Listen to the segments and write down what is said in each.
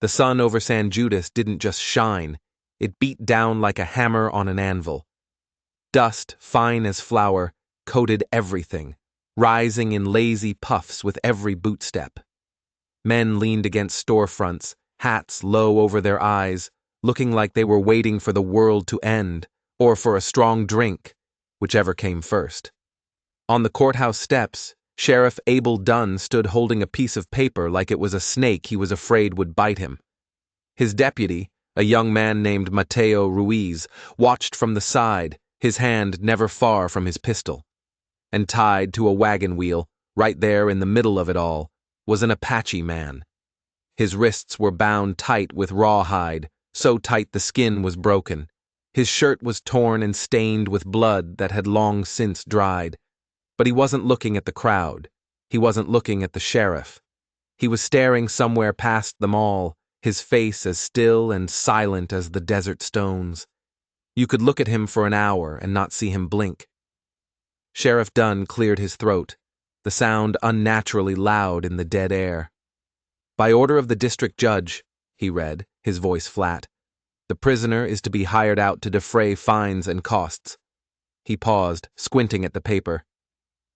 The sun over San Judas didn't just shine, it beat down like a hammer on an anvil. Dust, fine as flour, coated everything, rising in lazy puffs with every bootstep. Men leaned against storefronts, hats low over their eyes, looking like they were waiting for the world to end, or for a strong drink, whichever came first. On the courthouse steps, Sheriff Abel Dunn stood holding a piece of paper like it was a snake he was afraid would bite him. His deputy, a young man named Mateo Ruiz, watched from the side, his hand never far from his pistol. And tied to a wagon wheel, right there in the middle of it all, was an Apache man. His wrists were bound tight with rawhide, so tight the skin was broken. His shirt was torn and stained with blood that had long since dried. But he wasn't looking at the crowd. He wasn't looking at the sheriff. He was staring somewhere past them all, his face as still and silent as the desert stones. You could look at him for an hour and not see him blink. Sheriff Dunn cleared his throat, the sound unnaturally loud in the dead air. By order of the district judge, he read, his voice flat, the prisoner is to be hired out to defray fines and costs. He paused, squinting at the paper.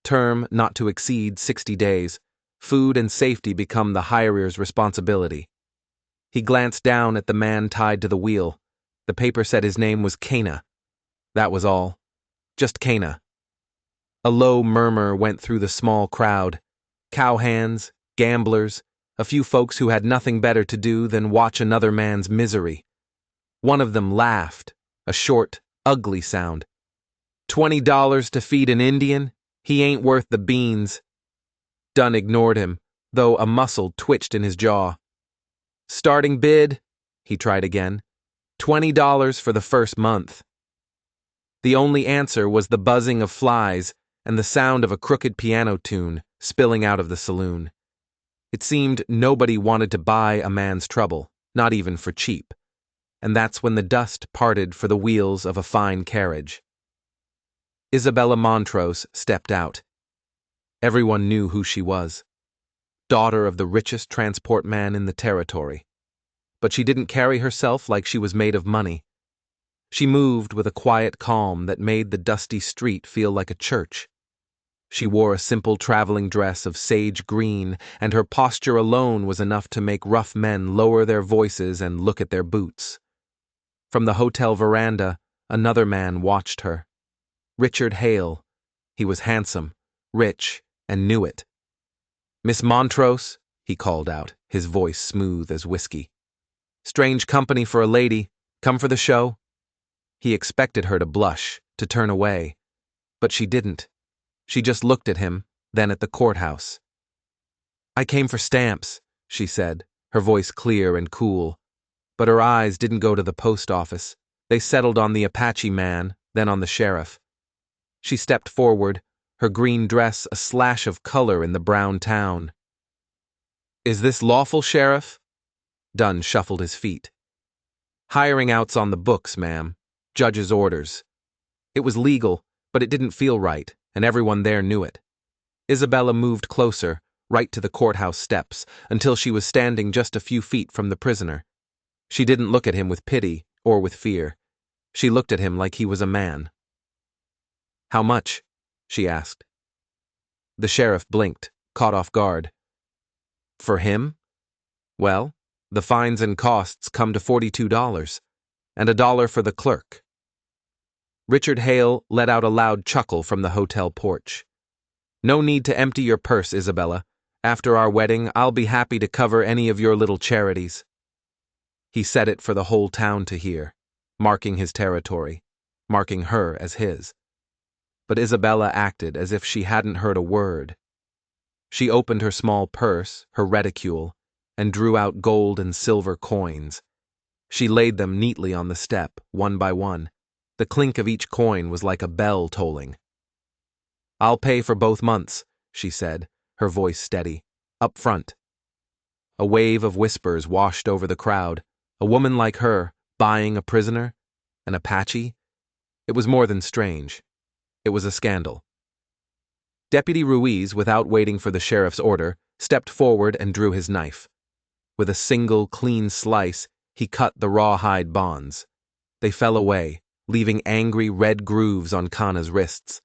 Term not to exceed 60 days. Food and safety become the hirer's responsibility. He glanced down at the man tied to the wheel. The paper said his name was Cana. That was all. Just Cana. A low murmur went through the small crowd. Cowhands, gamblers, a few folks who had nothing better to do than watch another man's misery. One of them laughed, a short, ugly sound. $20 to feed an Indian? He ain't worth the beans. Dunn ignored him, though a muscle twitched in his jaw. Starting bid? He tried again. $20 for the first month. The only answer was the buzzing of flies and the sound of a crooked piano tune spilling out of the saloon. It seemed nobody wanted to buy a man's trouble, not even for cheap. And that's when the dust parted for the wheels of a fine carriage. Isabella Montrose stepped out. Everyone knew who she was. Daughter of the richest transport man in the territory. But she didn't carry herself like she was made of money. She moved with a quiet calm that made the dusty street feel like a church. She wore a simple traveling dress of sage green, and her posture alone was enough to make rough men lower their voices and look at their boots. From the hotel veranda, another man watched her. Richard Hale. He was handsome, rich, and knew it. Miss Montrose, he called out, his voice smooth as whiskey. Strange company for a lady. Come for the show? He expected her to blush, to turn away. But she didn't. She just looked at him, then at the courthouse. I came for stamps, she said, her voice clear and cool. But her eyes didn't go to the post office. They settled on the Apache man, then on the sheriff. She stepped forward, her green dress a slash of color in the brown town. Is this lawful, Sheriff? Dunn shuffled his feet. Hiring out's on the books, ma'am. Judge's orders. It was legal, but it didn't feel right, and everyone there knew it. Isabella moved closer, right to the courthouse steps, until she was standing just a few feet from the prisoner. She didn't look at him with pity or with fear. She looked at him like he was a man. How much? She asked. The sheriff blinked, caught off guard. For him? Well, the fines and costs come to $42, and $1 for the clerk. Richard Hale let out a loud chuckle from the hotel porch. No need to empty your purse, Isabella. After our wedding, I'll be happy to cover any of your little charities. He said it for the whole town to hear, marking his territory, marking her as his. But Isabella acted as if she hadn't heard a word. She opened her small purse, her reticule, and drew out gold and silver coins. She laid them neatly on the step, one by one. The clink of each coin was like a bell tolling. I'll pay for both months, she said, her voice steady. Up front. A wave of whispers washed over the crowd. A woman like her, buying a prisoner? An Apache? It was more than strange. It was a scandal. Deputy Ruiz, without waiting for the sheriff's order, stepped forward and drew his knife. With a single, clean slice, he cut the rawhide bonds. They fell away, leaving angry red grooves on Kana's wrists.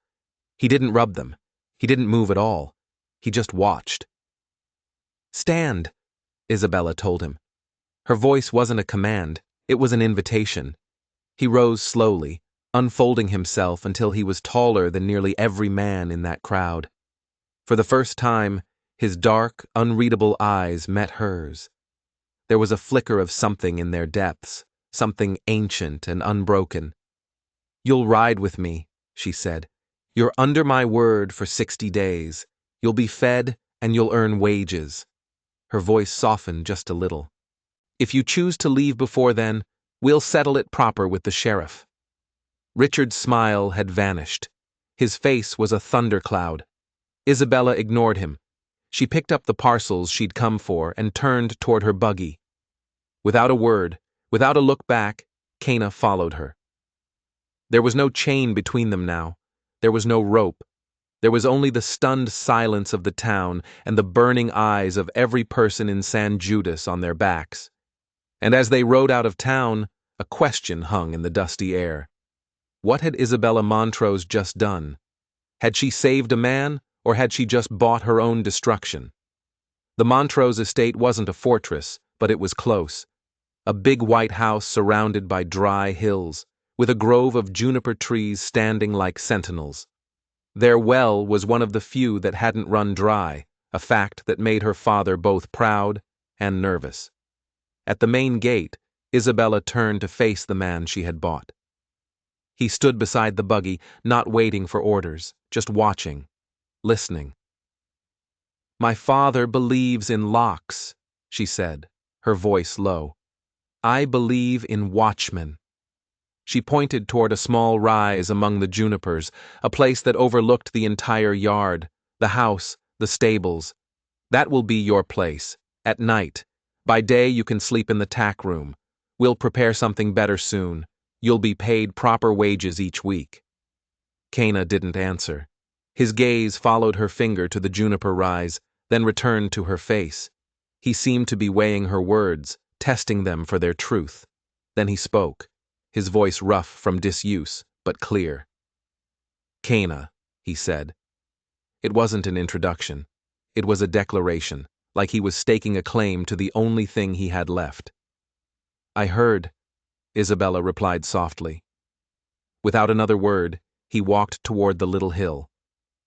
He didn't rub them. He didn't move at all. He just watched. "Stand," Isabella told him. Her voice wasn't a command, it was an invitation. He rose slowly, unfolding himself until he was taller than nearly every man in that crowd. For the first time, his dark, unreadable eyes met hers. There was a flicker of something in their depths, something ancient and unbroken. "You'll ride with me," she said. "You're under my word for 60 days. You'll be fed and you'll earn wages." Her voice softened just a little. "If you choose to leave before then, we'll settle it proper with the sheriff." Richard's smile had vanished. His face was a thundercloud. Isabella ignored him. She picked up the parcels she'd come for and turned toward her buggy. Without a word, without a look back, Kana followed her. There was no chain between them now. There was no rope. There was only the stunned silence of the town and the burning eyes of every person in San Judas on their backs. And as they rode out of town, a question hung in the dusty air. What had Isabella Montrose just done? Had she saved a man, or had she just bought her own destruction? The Montrose estate wasn't a fortress, but it was close. A big white house surrounded by dry hills, with a grove of juniper trees standing like sentinels. Their well was one of the few that hadn't run dry, a fact that made her father both proud and nervous. At the main gate, Isabella turned to face the man she had bought. He stood beside the buggy, not waiting for orders, just watching, listening. "My father believes in locks," she said, her voice low. "I believe in watchmen." She pointed toward a small rise among the junipers, a place that overlooked the entire yard, the house, the stables. "That will be your place, at night. By day you can sleep in the tack room. We'll prepare something better soon. You'll be paid proper wages each week." Kana didn't answer. His gaze followed her finger to the juniper rise, then returned to her face. He seemed to be weighing her words, testing them for their truth. Then he spoke, his voice rough from disuse, but clear. "Kana," he said. It wasn't an introduction. It was a declaration, like he was staking a claim to the only thing he had left. "I heard," Isabella replied softly. Without another word, he walked toward the little hill.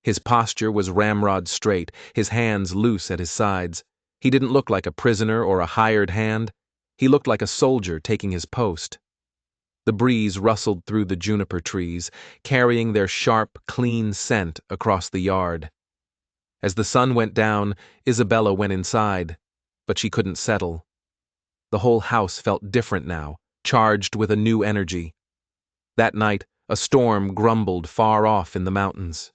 His posture was ramrod straight, his hands loose at his sides. He didn't look like a prisoner or a hired hand. He looked like a soldier taking his post. The breeze rustled through the juniper trees, carrying their sharp, clean scent across the yard. As the sun went down, Isabella went inside, but she couldn't settle. The whole house felt different now, charged with a new energy. That night, a storm grumbled far off in the mountains.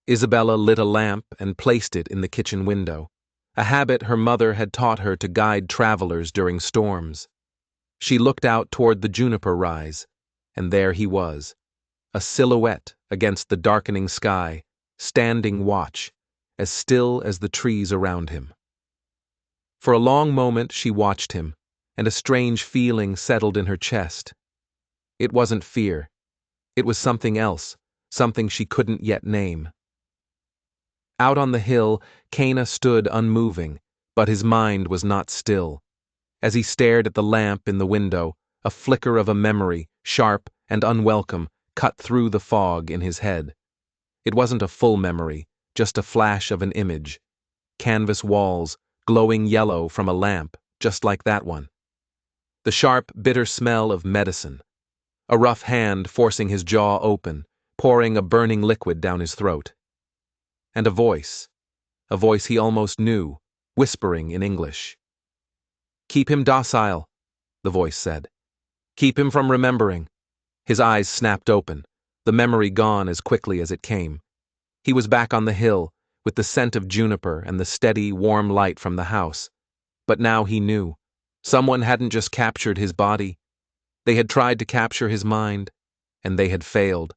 Isabella lit a lamp and placed it in the kitchen window, a habit her mother had taught her to guide travelers during storms. She looked out toward the juniper rise, and there he was, a silhouette against the darkening sky, standing watch, as still as the trees around him. For a long moment she watched him, and a strange feeling settled in her chest. It wasn't fear. It was something else, something she couldn't yet name. Out on the hill, Kana stood unmoving, but his mind was not still. As he stared at the lamp in the window, a flicker of a memory, sharp and unwelcome, cut through the fog in his head. It wasn't a full memory, just a flash of an image. Canvas walls, glowing yellow from a lamp, just like that one. The sharp, bitter smell of medicine. A rough hand forcing his jaw open, pouring a burning liquid down his throat. And a voice he almost knew, whispering in English. "Keep him docile," the voice said. "Keep him from remembering." His eyes snapped open, the memory gone as quickly as it came. He was back on the hill, with the scent of juniper and the steady, warm light from the house. But now he knew. Someone hadn't just captured his body. They had tried to capture his mind, and they had failed.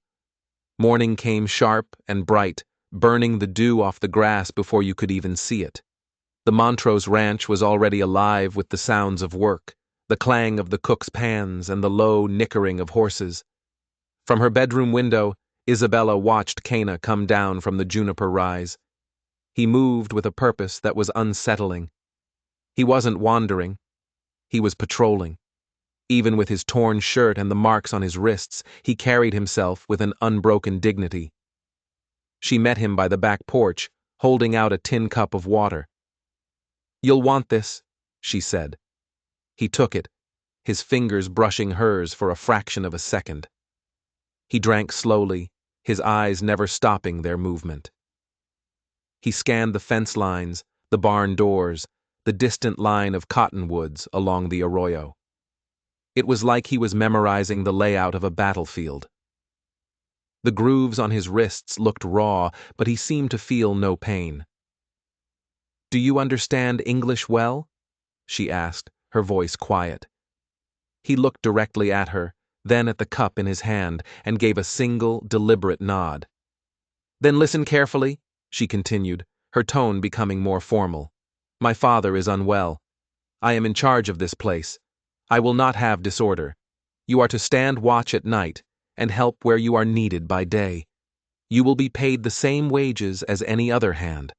Morning came sharp and bright, burning the dew off the grass before you could even see it. The Montrose ranch was already alive with the sounds of work, the clang of the cook's pans and the low nickering of horses. From her bedroom window, Isabella watched Cana come down from the juniper rise. He moved with a purpose that was unsettling. He wasn't wandering. He was patrolling. Even with his torn shirt and the marks on his wrists, he carried himself with an unbroken dignity. She met him by the back porch, holding out a tin cup of water. "You'll want this," she said. He took it, his fingers brushing hers for a fraction of a second. He drank slowly, his eyes never stopping their movement. He scanned the fence lines, the barn doors, the distant line of cottonwoods along the arroyo. It was like he was memorizing the layout of a battlefield. The grooves on his wrists looked raw, but he seemed to feel no pain. "Do you understand English well?" she asked, her voice quiet. He looked directly at her, then at the cup in his hand, and gave a single, deliberate nod. "Then listen carefully," she continued, her tone becoming more formal. "My father is unwell. I am in charge of this place. I will not have disorder. You are to stand watch at night and help where you are needed by day. You will be paid the same wages as any other hand."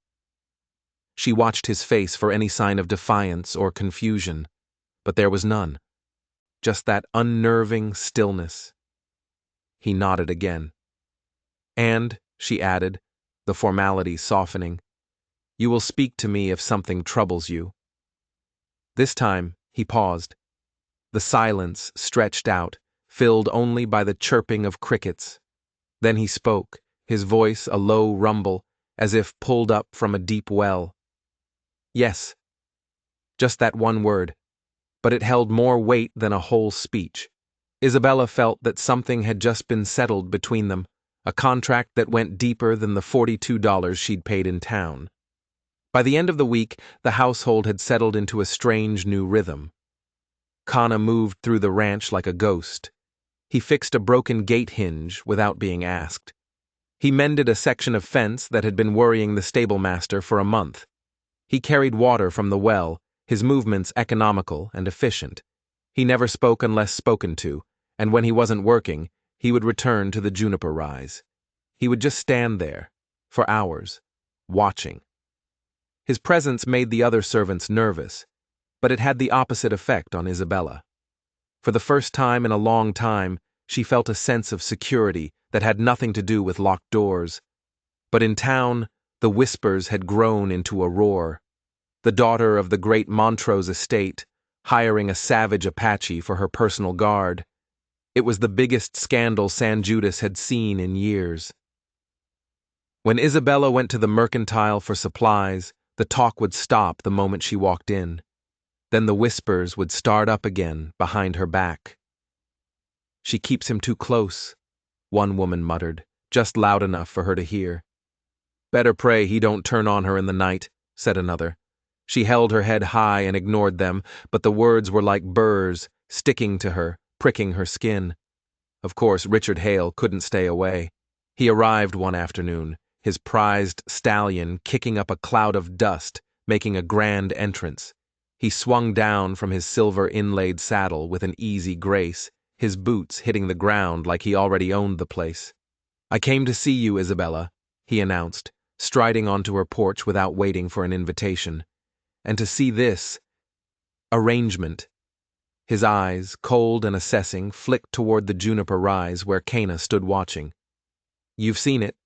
She watched his face for any sign of defiance or confusion, but there was none. Just that unnerving stillness. He nodded again. "And," she added, the formality softening, "you will speak to me if something troubles you." This time, he paused. The silence stretched out, filled only by the chirping of crickets. Then he spoke, his voice a low rumble, as if pulled up from a deep well. "Yes." Just that one word, but it held more weight than a whole speech. Isabella felt that something had just been settled between them, a contract that went deeper than the $42 she'd paid in town. By the end of the week, the household had settled into a strange new rhythm. Cana moved through the ranch like a ghost. He fixed a broken gate hinge without being asked. He mended a section of fence that had been worrying the stable master for a month. He carried water from the well, his movements economical and efficient. He never spoke unless spoken to, and when he wasn't working, he would return to the juniper rise. He would just stand there, for hours, watching. His presence made the other servants nervous, but it had the opposite effect on Isabella. For the first time in a long time, she felt a sense of security that had nothing to do with locked doors. But in town, the whispers had grown into a roar. The daughter of the great Montrose estate, hiring a savage Apache for her personal guard. It was the biggest scandal San Judas had seen in years. When Isabella went to the mercantile for supplies, the talk would stop the moment she walked in. Then the whispers would start up again behind her back. "She keeps him too close," one woman muttered, just loud enough for her to hear. "Better pray he don't turn on her in the night," said another. She held her head high and ignored them, but the words were like burrs, sticking to her, pricking her skin. Of course, Richard Hale couldn't stay away. He arrived one afternoon, his prized stallion kicking up a cloud of dust, making a grand entrance. He swung down from his silver-inlaid saddle with an easy grace, his boots hitting the ground like he already owned the place. "I came to see you, Isabella," he announced, striding onto her porch without waiting for an invitation. "And to see this arrangement." His eyes, cold and assessing, flicked toward the juniper rise where Cana stood watching. "You've seen it,"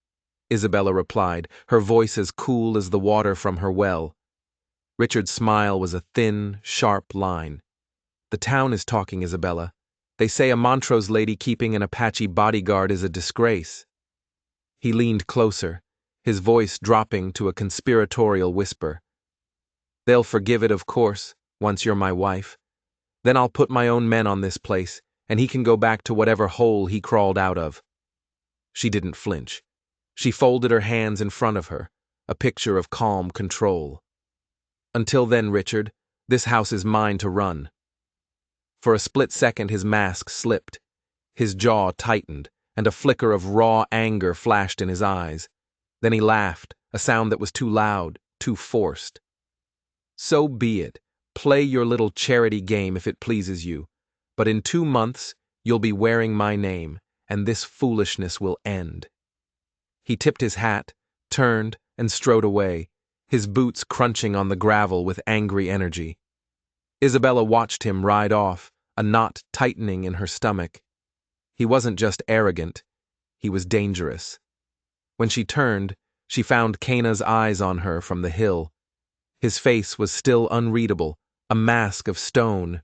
Isabella replied, her voice as cool as the water from her well. Richard's smile was a thin, sharp line. "The town is talking, Isabella. They say a Montrose lady keeping an Apache bodyguard is a disgrace." He leaned closer, his voice dropping to a conspiratorial whisper. "They'll forgive it, of course, once you're my wife. Then I'll put my own men on this place, and he can go back to whatever hole he crawled out of." She didn't flinch. She folded her hands in front of her, a picture of calm control. "Until then, Richard, this house is mine to run." For a split second his mask slipped. His jaw tightened, and a flicker of raw anger flashed in his eyes. Then he laughed, a sound that was too loud, too forced. So be it. Play your little charity game if it pleases you. But in 2 months, you'll be wearing my name, and this foolishness will end." He tipped his hat, turned, and strode away, his boots crunching on the gravel with angry energy. Isabella watched him ride off, a knot tightening in her stomach. He wasn't just arrogant, he was dangerous. When she turned, she found Cana's eyes on her from the hill. His face was still unreadable, a mask of stone.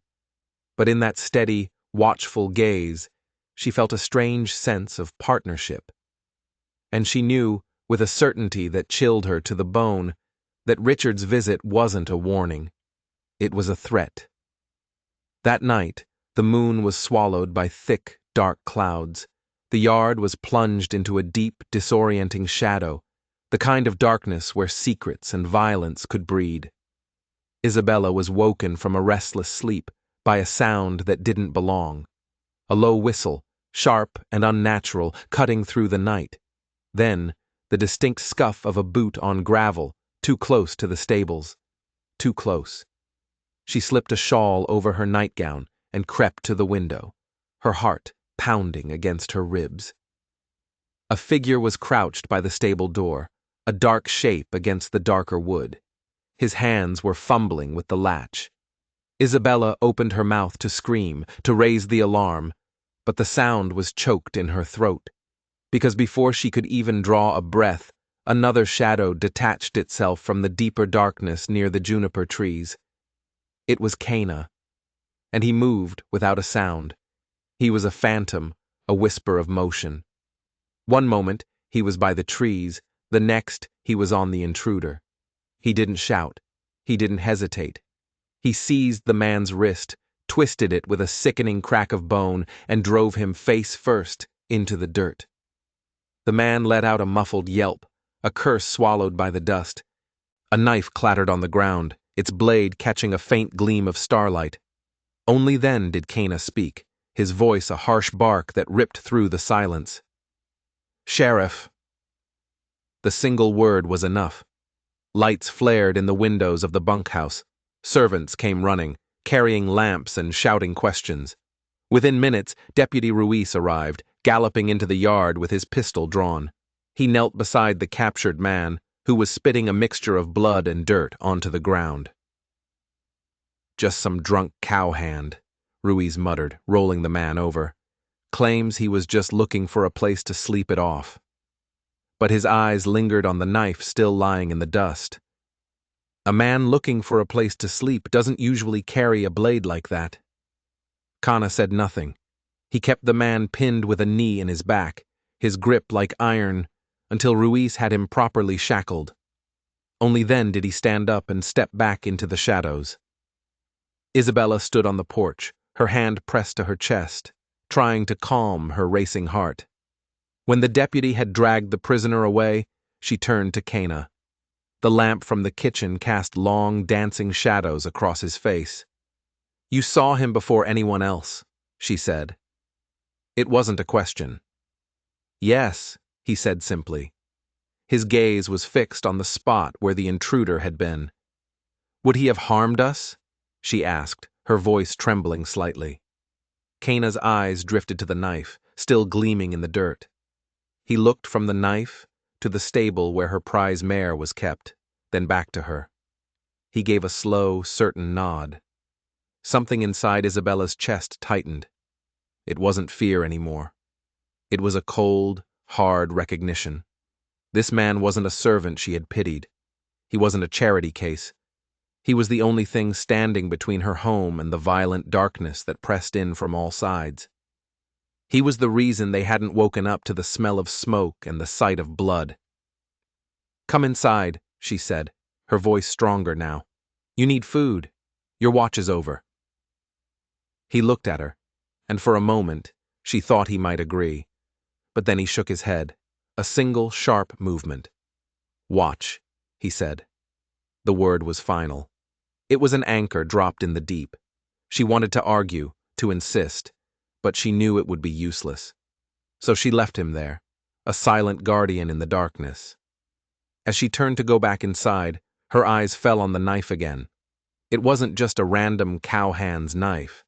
But in that steady, watchful gaze, she felt a strange sense of partnership. And she knew, with a certainty that chilled her to the bone, that Richard's visit wasn't a warning. It was a threat. That night, the moon was swallowed by thick, dark clouds. The yard was plunged into a deep, disorienting shadow, the kind of darkness where secrets and violence could breed. Isabella was woken from a restless sleep by a sound that didn't belong. A low whistle, sharp and unnatural, cutting through the night. Then, the distinct scuff of a boot on gravel, too close to the stables. Too close. She slipped a shawl over her nightgown and crept to the window, her heart pounding against her ribs. A figure was crouched by the stable door, a dark shape against the darker wood. His hands were fumbling with the latch. Isabella opened her mouth to scream, to raise the alarm, but the sound was choked in her throat, because before she could even draw a breath, another shadow detached itself from the deeper darkness near the juniper trees. It was Cana, and he moved without a sound. He was a phantom, a whisper of motion. One moment, he was by the trees, the next, he was on the intruder. He didn't shout. He didn't hesitate. He seized the man's wrist, twisted it with a sickening crack of bone, and drove him face first into the dirt. The man let out a muffled yelp, a curse swallowed by the dust. A knife clattered on the ground, its blade catching a faint gleam of starlight. Only then did Cana speak, his voice a harsh bark that ripped through the silence. "Sheriff." The single word was enough. Lights flared in the windows of the bunkhouse. Servants came running, carrying lamps and shouting questions. Within minutes, Deputy Ruiz arrived, galloping into the yard with his pistol drawn. He knelt beside the captured man, who was spitting a mixture of blood and dirt onto the ground. "Just some drunk cowhand," Ruiz muttered, rolling the man over. "Claims he was just looking for a place to sleep it off." But his eyes lingered on the knife still lying in the dust. A man looking for a place to sleep doesn't usually carry a blade like that. Cana said nothing. He kept the man pinned with a knee in his back, his grip like iron, until Ruiz had him properly shackled. Only then did he stand up and step back into the shadows. Isabella stood on the porch, her hand pressed to her chest, trying to calm her racing heart. When the deputy had dragged the prisoner away, she turned to Cana. The lamp from the kitchen cast long, dancing shadows across his face. "You saw him before anyone else," she said. It wasn't a question. "Yes," he said simply. His gaze was fixed on the spot where the intruder had been. "Would he have harmed us?" she asked, her voice trembling slightly. Cana's eyes drifted to the knife, still gleaming in the dirt. He looked from the knife to the stable where her prize mare was kept, then back to her. He gave a slow, certain nod. Something inside Isabella's chest tightened. It wasn't fear anymore. It was a cold, hard recognition. This man wasn't a servant she had pitied. He wasn't a charity case. He was the only thing standing between her home and the violent darkness that pressed in from all sides. He was the reason they hadn't woken up to the smell of smoke and the sight of blood. "Come inside," she said, her voice stronger now. "You need food. Your watch is over." He looked at her, and for a moment, she thought he might agree. But then he shook his head, a single sharp movement. "Watch," he said. The word was final. It was an anchor dropped in the deep. She wanted to argue, to insist, but she knew it would be useless. So she left him there, a silent guardian in the darkness. As she turned to go back inside, her eyes fell on the knife again, It wasn't just a random cowhand's knife.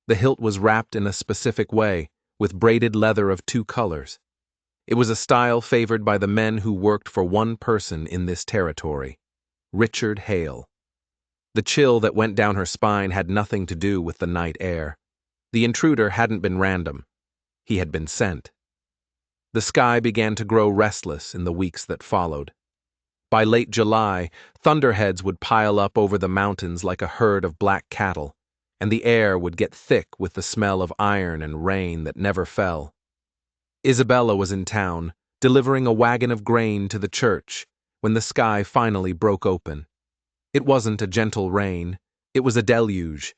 The hilt was wrapped in a specific way, with braided leather of two colors. It was a style favored by the men who worked for one person in this territory, Richard Hale. The chill that went down her spine had nothing to do with the night air. The intruder hadn't been random. He had been sent. The sky began to grow restless in the weeks that followed. By late July, thunderheads would pile up over the mountains like a herd of black cattle, and the air would get thick with the smell of iron and rain that never fell. Isabella was in town, delivering a wagon of grain to the church, when the sky finally broke open. It wasn't a gentle rain, it was a deluge.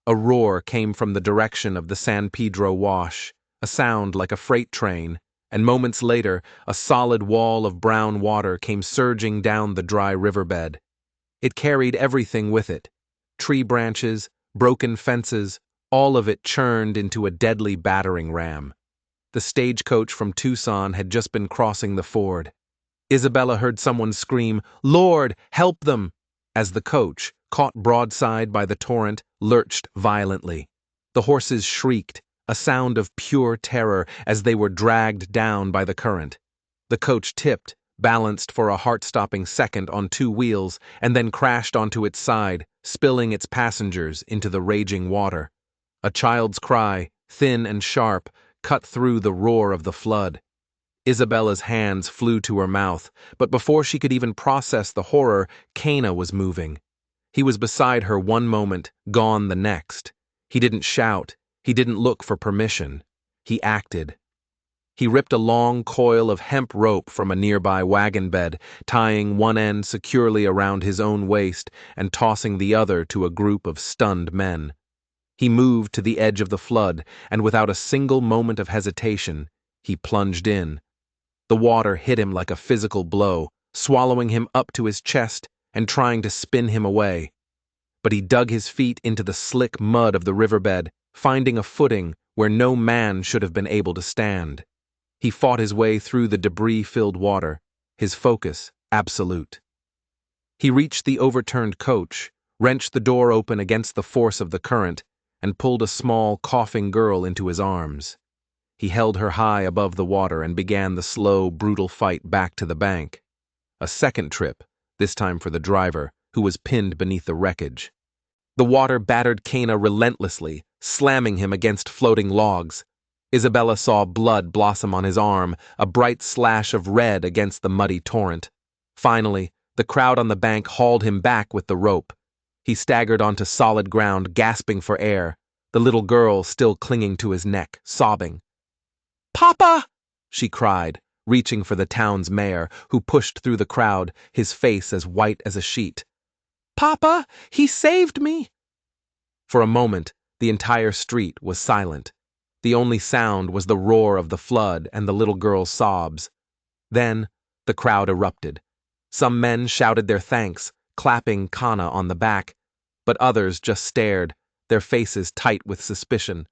A roar came from the direction of the San Pedro Wash, a sound like a freight train, and moments later, a solid wall of brown water came surging down the dry riverbed. It carried everything with it: tree branches, broken fences, all of it churned into a deadly battering ram. The stagecoach from Tucson had just been crossing the ford. Isabella heard someone scream, "Lord, help them!" as the coach, caught broadside by the torrent, lurched violently. The horses shrieked, a sound of pure terror as they were dragged down by the current. The coach tipped, balanced for a heart-stopping second on two wheels, and then crashed onto its side, spilling its passengers into the raging water. A child's cry, thin and sharp, cut through the roar of the flood. Isabella's hands flew to her mouth, but before she could even process the horror, Cana was moving. He was beside her one moment, gone the next. He didn't shout. He didn't look for permission. He acted. He ripped a long coil of hemp rope from a nearby wagon bed, tying one end securely around his own waist and tossing the other to a group of stunned men. He moved to the edge of the flood, and without a single moment of hesitation, he plunged in. The water hit him like a physical blow, swallowing him up to his chest and trying to spin him away. But he dug his feet into the slick mud of the riverbed, finding a footing where no man should have been able to stand. He fought his way through the debris-filled water, his focus absolute. He reached the overturned coach, wrenched the door open against the force of the current, and pulled a small, coughing girl into his arms. He held her high above the water and began the slow, brutal fight back to the bank. A second trip, this time for the driver, who was pinned beneath the wreckage. The water battered Cana relentlessly, slamming him against floating logs. Isabella saw blood blossom on his arm, a bright slash of red against the muddy torrent. Finally, the crowd on the bank hauled him back with the rope. He staggered onto solid ground, gasping for air, the little girl still clinging to his neck, sobbing. "Papa!" she cried, reaching for the town's mayor, who pushed through the crowd, his face as white as a sheet. "Papa, he saved me!" For a moment, the entire street was silent. The only sound was the roar of the flood and the little girl's sobs. Then, the crowd erupted. Some men shouted their thanks, clapping Cana on the back, but others just stared, their faces tight with suspicion.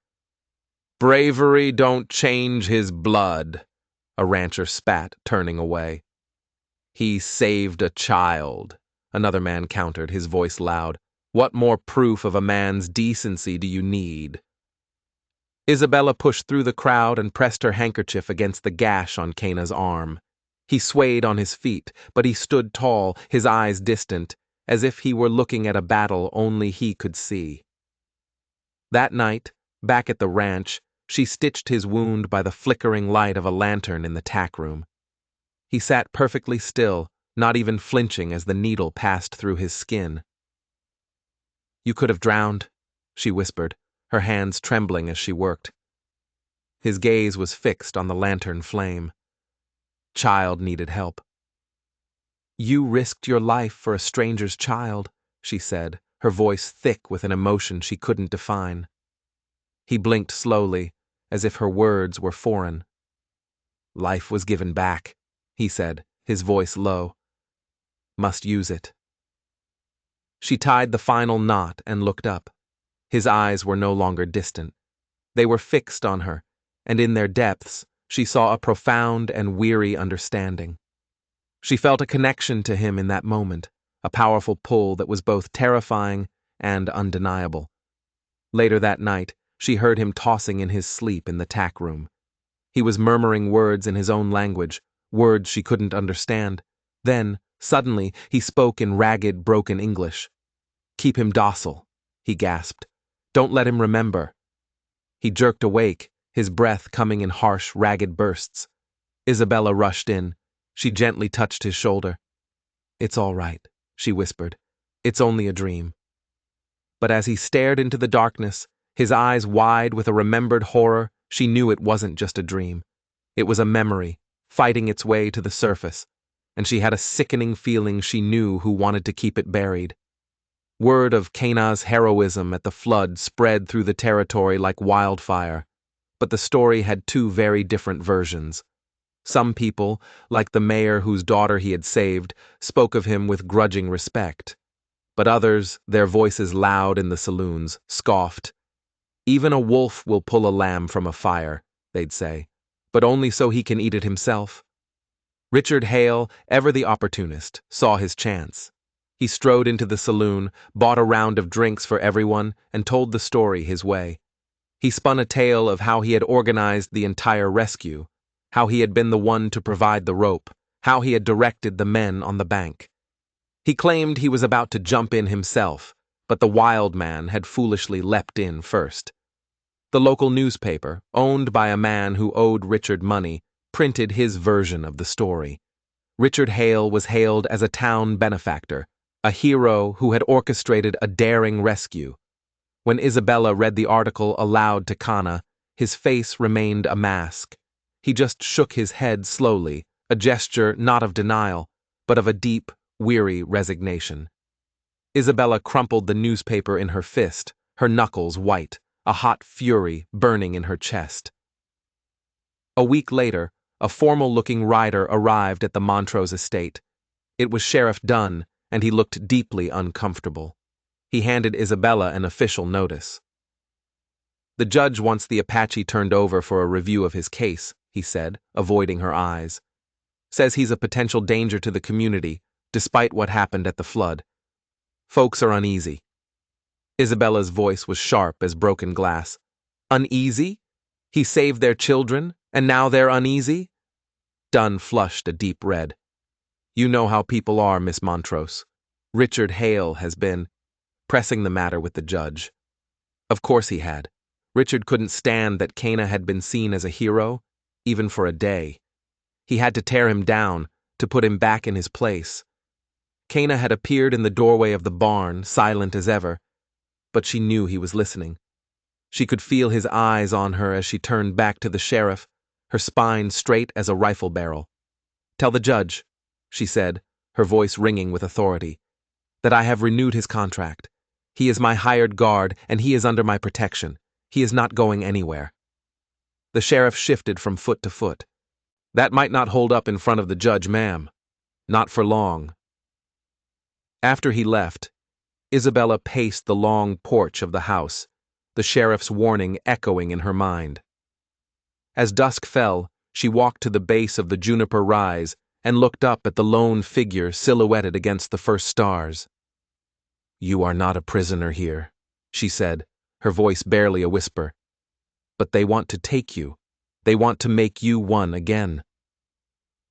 "Bravery don't change his blood," a rancher spat, turning away. "He saved a child," another man countered, his voice loud. "What more proof of a man's decency do you need?" Isabella pushed through the crowd and pressed her handkerchief against the gash on Cana's arm. He swayed on his feet, but he stood tall, his eyes distant, as if he were looking at a battle only he could see. That night, back at the ranch, she stitched his wound by the flickering light of a lantern in the tack room. He sat perfectly still, not even flinching as the needle passed through his skin. "You could have drowned," she whispered, her hands trembling as she worked. His gaze was fixed on the lantern flame. Child needed help. "You risked your life for a stranger's child," she said, her voice thick with an emotion she couldn't define. He blinked slowly, as if her words were foreign. "Life was given back," he said, his voice low. "Must use it." She tied the final knot and looked up. His eyes were no longer distant. They were fixed on her, and in their depths, she saw a profound and weary understanding. She felt a connection to him in that moment, a powerful pull that was both terrifying and undeniable. Later that night, she heard him tossing in his sleep in the tack room. He was murmuring words in his own language, words she couldn't understand. Then, suddenly, he spoke in ragged, broken English. "Keep him docile," he gasped. "Don't let him remember." He jerked awake, his breath coming in harsh, ragged bursts. Isabella rushed in. She gently touched his shoulder. "It's all right," she whispered. "It's only a dream." But as he stared into the darkness, his eyes wide with a remembered horror, she knew it wasn't just a dream. It was a memory, fighting its way to the surface, and she had a sickening feeling she knew who wanted to keep it buried. Word of Cana's heroism at the flood spread through the territory like wildfire, but the story had two very different versions. Some people, like the mayor whose daughter he had saved, spoke of him with grudging respect. But others, their voices loud in the saloons, scoffed. "Even a wolf will pull a lamb from a fire," they'd say, "but only so he can eat it himself." Richard Hale, ever the opportunist, saw his chance. He strode into the saloon, bought a round of drinks for everyone, and told the story his way. He spun a tale of how he had organized the entire rescue, how he had been the one to provide the rope, how he had directed the men on the bank. He claimed he was about to jump in himself, but the wild man had foolishly leapt in first. The local newspaper, owned by a man who owed Richard money, printed his version of the story. Richard Hale was hailed as a town benefactor, a hero who had orchestrated a daring rescue. When Isabella read the article aloud to Cana, his face remained a mask. He just shook his head slowly, a gesture not of denial, but of a deep, weary resignation. Isabella crumpled the newspaper in her fist, her knuckles white, a hot fury burning in her chest. A week later, a formal-looking rider arrived at the Montrose estate. It was Sheriff Dunn, and he looked deeply uncomfortable. He handed Isabella an official notice. "The judge wants the Apache turned over for a review of his case," he said, avoiding her eyes. "Says he's a potential danger to the community, despite what happened at the flood. Folks are uneasy." Isabella's voice was sharp as broken glass. "Uneasy? He saved their children, and now they're uneasy?" Dunn flushed a deep red. "You know how people are, Miss Montrose. Richard Hale has been pressing the matter with the judge." Of course he had. Richard couldn't stand that Cana had been seen as a hero, even for a day. He had to tear him down, to put him back in his place. Cana had appeared in the doorway of the barn, silent as ever, but she knew he was listening. She could feel his eyes on her as she turned back to the sheriff, her spine straight as a rifle barrel. "Tell the judge," she said, her voice ringing with authority, "that I have renewed his contract. He is my hired guard, and he is under my protection. He is not going anywhere." The sheriff shifted from foot to foot. "That might not hold up in front of the judge, ma'am. Not for long." After he left, Isabella paced the long porch of the house, the sheriff's warning echoing in her mind. As dusk fell, she walked to the base of the juniper rise and looked up at the lone figure silhouetted against the first stars. "You are not a prisoner here," she said, her voice barely a whisper. "But they want to take you. They want to make you one again."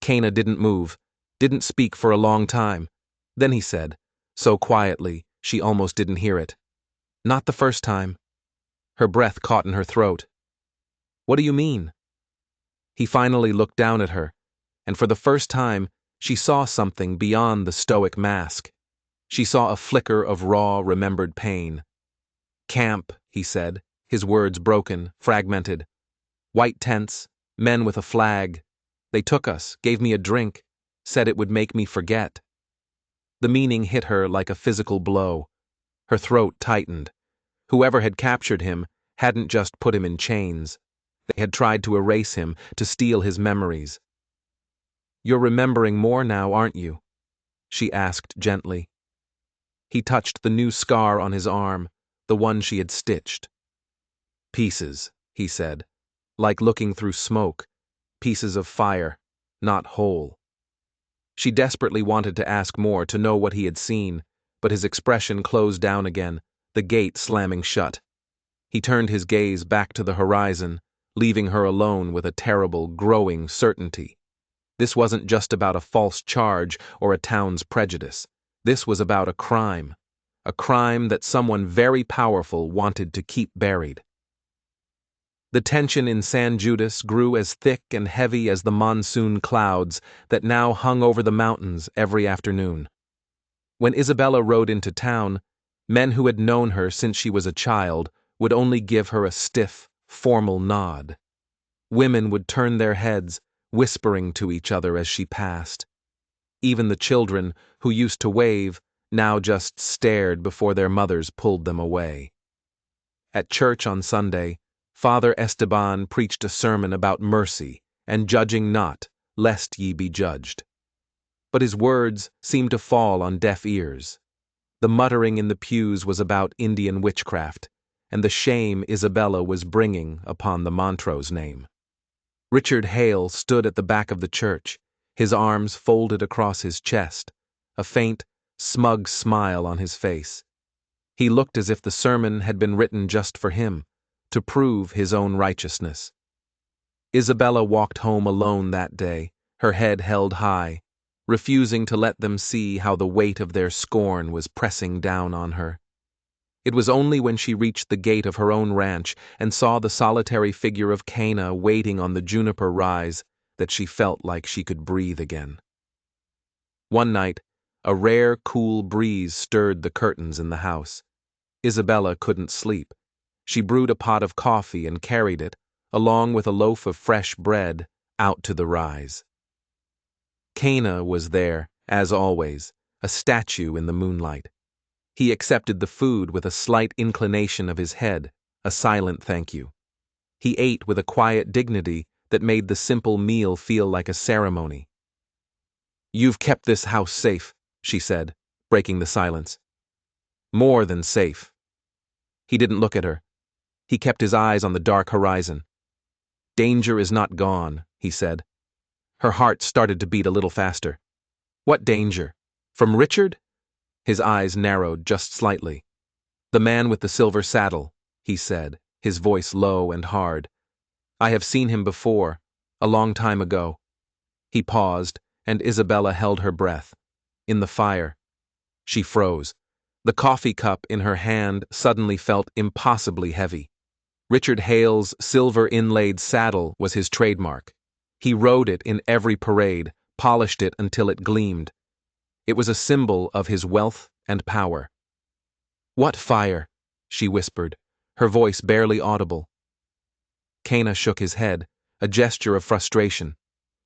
Cana didn't move, didn't speak for a long time. Then he said, so quietly she almost didn't hear it, "Not the first time." Her breath caught in her throat. "What do you mean?" He finally looked down at her, and for the first time, she saw something beyond the stoic mask. She saw a flicker of raw, remembered pain. "Camp," he said, his words broken, fragmented. "White tents, men with a flag. They took us, gave me a drink, said it would make me forget." The meaning hit her like a physical blow. Her throat tightened. Whoever had captured him hadn't just put him in chains. They had tried to erase him, to steal his memories. "You're remembering more now, aren't you?" she asked gently. He touched the new scar on his arm, the one she had stitched. "Pieces," he said, like looking through smoke, pieces of fire, not whole. She desperately wanted to ask more, to know what he had seen, but his expression closed down again, the gate slamming shut. He turned his gaze back to the horizon, leaving her alone with a terrible, growing certainty. This wasn't just about a false charge or a town's prejudice. This was about a crime that someone very powerful wanted to keep buried. The tension in San Judas grew as thick and heavy as the monsoon clouds that now hung over the mountains every afternoon. When Isabella rode into town, men who had known her since she was a child would only give her a stiff, formal nod. Women would turn their heads, whispering to each other as she passed. Even the children, who used to wave, now just stared before their mothers pulled them away. At church on Sunday, Father Esteban preached a sermon about mercy and judging not, lest ye be judged. But his words seemed to fall on deaf ears. The muttering in the pews was about Indian witchcraft, and the shame Isabella was bringing upon the Montrose name. Richard Hale stood at the back of the church, his arms folded across his chest, a faint, smug smile on his face. He looked as if the sermon had been written just for him, to prove his own righteousness. Isabella walked home alone that day, her head held high, refusing to let them see how the weight of their scorn was pressing down on her. It was only when she reached the gate of her own ranch and saw the solitary figure of Cana waiting on the juniper rise that she felt like she could breathe again. One night, a rare, cool breeze stirred the curtains in the house. Isabella couldn't sleep. She brewed a pot of coffee and carried it, along with a loaf of fresh bread, out to the rise. Cana was there, as always, a statue in the moonlight. He accepted the food with a slight inclination of his head, a silent thank you. He ate with a quiet dignity that made the simple meal feel like a ceremony. "You've kept this house safe," she said, breaking the silence. "More than safe." He didn't look at her. He kept his eyes on the dark horizon. "Danger is not gone," he said. Her heart started to beat a little faster. "What danger? From Richard?" His eyes narrowed just slightly. "The man with the silver saddle," he said, his voice low and hard. "I have seen him before, a long time ago." He paused, and Isabella held her breath. In the fire. She froze. The coffee cup in her hand suddenly felt impossibly heavy. Richard Hale's silver-inlaid saddle was his trademark. He rode it in every parade, polished it until it gleamed. It was a symbol of his wealth and power. "What fire?" she whispered, her voice barely audible. Cana shook his head, a gesture of frustration.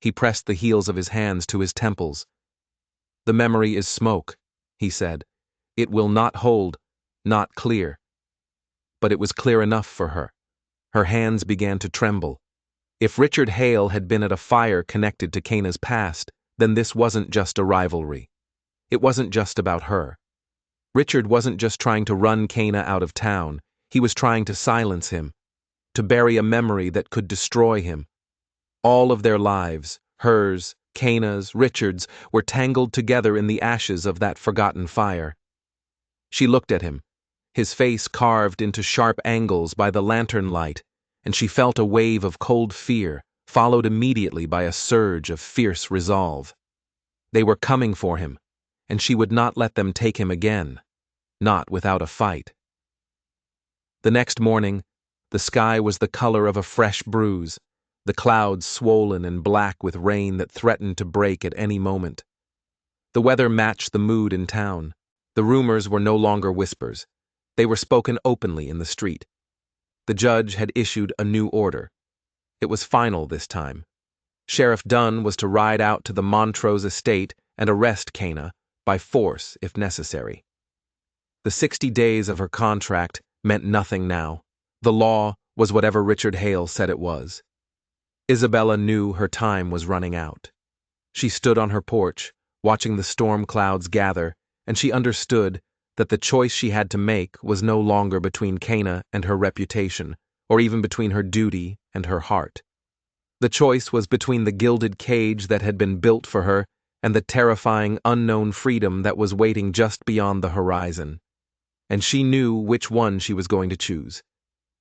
He pressed the heels of his hands to his temples. "The memory is smoke," he said. "It will not hold, not clear." But it was clear enough for her. Her hands began to tremble. If Richard Hale had been at a fire connected to Cana's past, then this wasn't just a rivalry. It wasn't just about her. Richard wasn't just trying to run Cana out of town, he was trying to silence him, to bury a memory that could destroy him. All of their lives, hers, Cana's, Richard's, were tangled together in the ashes of that forgotten fire. She looked at him, his face carved into sharp angles by the lantern light, and she felt a wave of cold fear, followed immediately by a surge of fierce resolve. They were coming for him, and she would not let them take him again, not without a fight. The next morning, the sky was the color of a fresh bruise, the clouds swollen and black with rain that threatened to break at any moment. The weather matched the mood in town. The rumors were no longer whispers. They were spoken openly in the street. The judge had issued a new order. It was final this time. Sheriff Dunn was to ride out to the Montrose estate and arrest Cana, by force if necessary. The 60 days of her contract meant nothing now. The law was whatever Richard Hale said it was. Isabella knew her time was running out. She stood on her porch, watching the storm clouds gather, and she understood that the choice she had to make was no longer between Cana and her reputation, or even between her duty and her heart. The choice was between the gilded cage that had been built for her and the terrifying unknown freedom that was waiting just beyond the horizon. and she knew which one she was going to choose.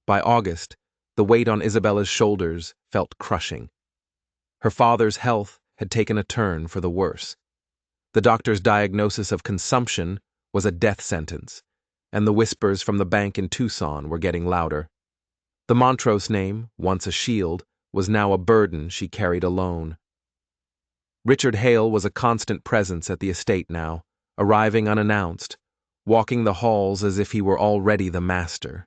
By August, the weight on Isabella's shoulders felt crushing. Her father's health had taken a turn for the worse. The doctor's diagnosis of consumption was a death sentence, and the whispers from the bank in Tucson were getting louder. The Montrose name, once a shield, was now a burden she carried alone. Richard Hale was a constant presence at the estate now, arriving unannounced, walking the halls as if he were already the master.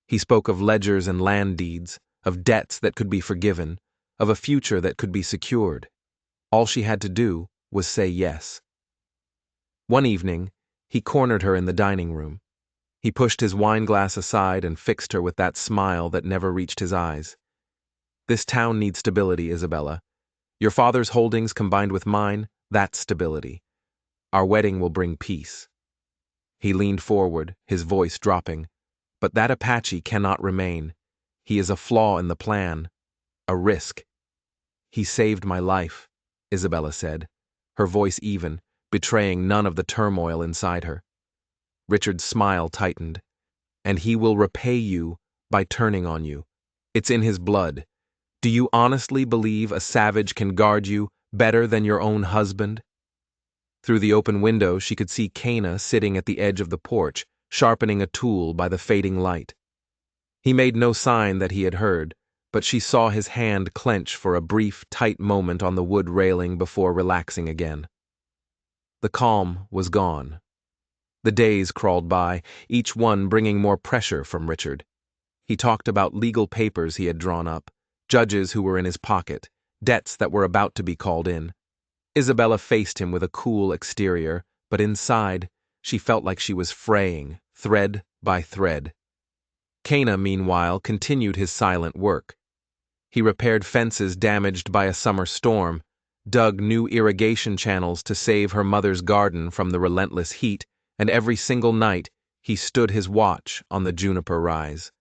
He spoke of ledgers and land deeds, of debts that could be forgiven, of a future that could be secured. All she had to do was say yes. One evening, he cornered her in the dining room. He pushed his wine glass aside and fixed her with that smile that never reached his eyes. This town needs stability, Isabella. Your father's holdings combined with mine, that's stability. Our wedding will bring peace. He leaned forward, his voice dropping. But that Apache cannot remain. He is a flaw in the plan, a risk. He saved my life, Isabella said, her voice even, betraying none of the turmoil inside her. Richard's smile tightened. And he will repay you by turning on you. It's in his blood. Do you honestly believe a savage can guard you better than your own husband? Through the open window, she could see Cana sitting at the edge of the porch, sharpening a tool by the fading light. He made no sign that he had heard, but she saw his hand clench for a brief, tight moment on the wood railing before relaxing again. The calm was gone. The days crawled by, each one bringing more pressure from Richard. He talked about legal papers he had drawn up, judges who were in his pocket, debts that were about to be called in. Isabella faced him with a cool exterior, but inside, she felt like she was fraying, thread by thread. Cana, meanwhile, continued his silent work. He repaired fences damaged by a summer storm, dug new irrigation channels to save her mother's garden from the relentless heat, and every single night he stood his watch on the juniper rise.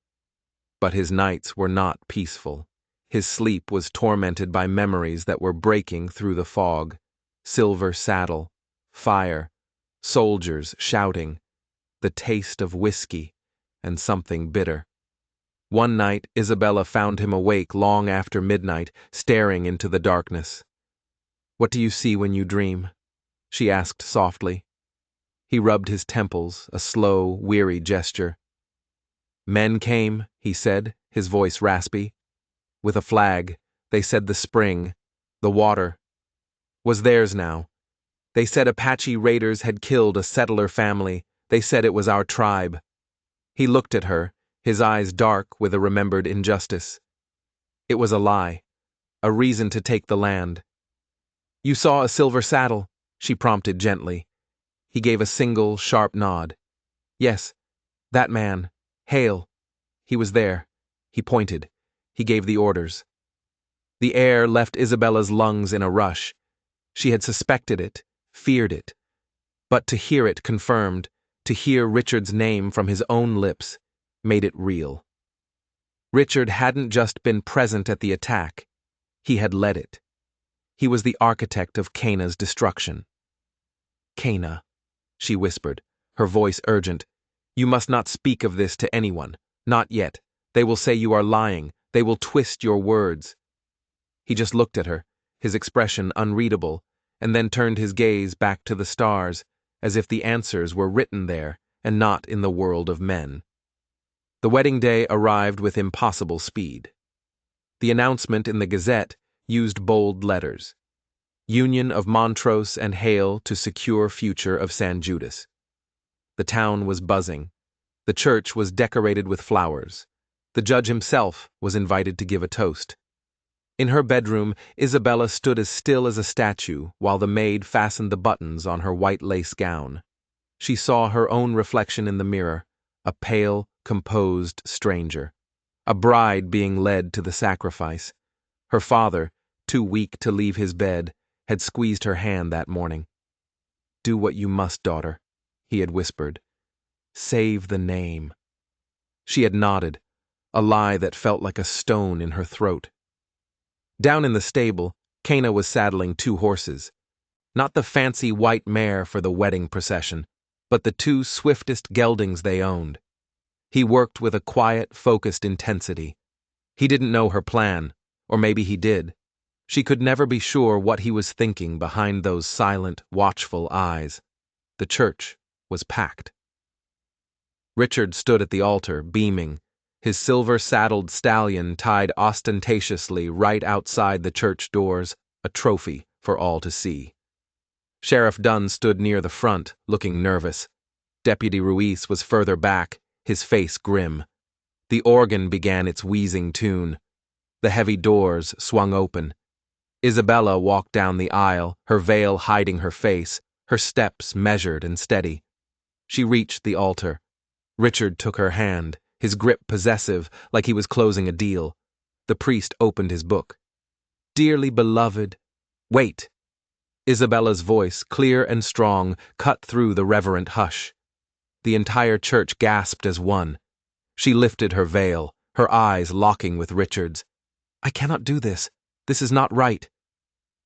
But his nights were not peaceful. His sleep was tormented by memories that were breaking through the fog. Silver saddle, fire, soldiers shouting, the taste of whiskey, and something bitter. One night, Isabella found him awake long after midnight, staring into the darkness. "What do you see when you dream?" she asked softly. He rubbed his temples, a slow, weary gesture. "Men came," he said, his voice raspy. "With a flag. They said the spring, the water, was theirs now. They said Apache raiders had killed a settler family. They said it was our tribe." He looked at her, his eyes dark with a remembered injustice. It was a lie, a reason to take the land. "You saw a silver saddle," she prompted gently. He gave a single, sharp nod. "Yes, that man, Hale. He was there." He pointed. He gave the orders. The air left Isabella's lungs in a rush. She had suspected it, feared it. But to hear it confirmed, to hear Richard's name from his own lips, made it real. Richard hadn't just been present at the attack. He had led it. He was the architect of Cana's destruction. "Cana," she whispered, her voice urgent, "you must not speak of this to anyone. Not yet. They will say you are lying. They will twist your words." He just looked at her, his expression unreadable, and then turned his gaze back to the stars, as if the answers were written there and not in the world of men. The wedding day arrived with impossible speed. The announcement in the Gazette used bold letters. Union of Montrose and Hale to secure future of San Judas. The town was buzzing. The church was decorated with flowers. The judge himself was invited to give a toast. In her bedroom, Isabella stood as still as a statue while the maid fastened the buttons on her white lace gown. She saw her own reflection in the mirror, a pale, composed stranger, a bride being led to the sacrifice. Her father, too weak to leave his bed, had squeezed her hand that morning. "Do what you must, daughter," he had whispered. "Save the name." She had nodded, a lie that felt like a stone in her throat. Down in the stable, Cana was saddling 2 horses. Not the fancy white mare for the wedding procession, but the two swiftest geldings they owned. He worked with a quiet, focused intensity. He didn't know her plan, or maybe he did. She could never be sure what he was thinking behind those silent, watchful eyes. The church was packed. Richard stood at the altar, beaming, his silver-saddled stallion tied ostentatiously right outside the church doors, a trophy for all to see. Sheriff Dunn stood near the front, looking nervous. Deputy Ruiz was further back, his face grim. The organ began its wheezing tune. The heavy doors swung open. Isabella walked down the aisle, her veil hiding her face, her steps measured and steady. She reached the altar. Richard took her hand, his grip possessive, like he was closing a deal. The priest opened his book. "Dearly beloved—" "Wait!" Isabella's voice, clear and strong, cut through the reverent hush. The entire church gasped as one. She lifted her veil, her eyes locking with Richard's. "I cannot do this. This is not right."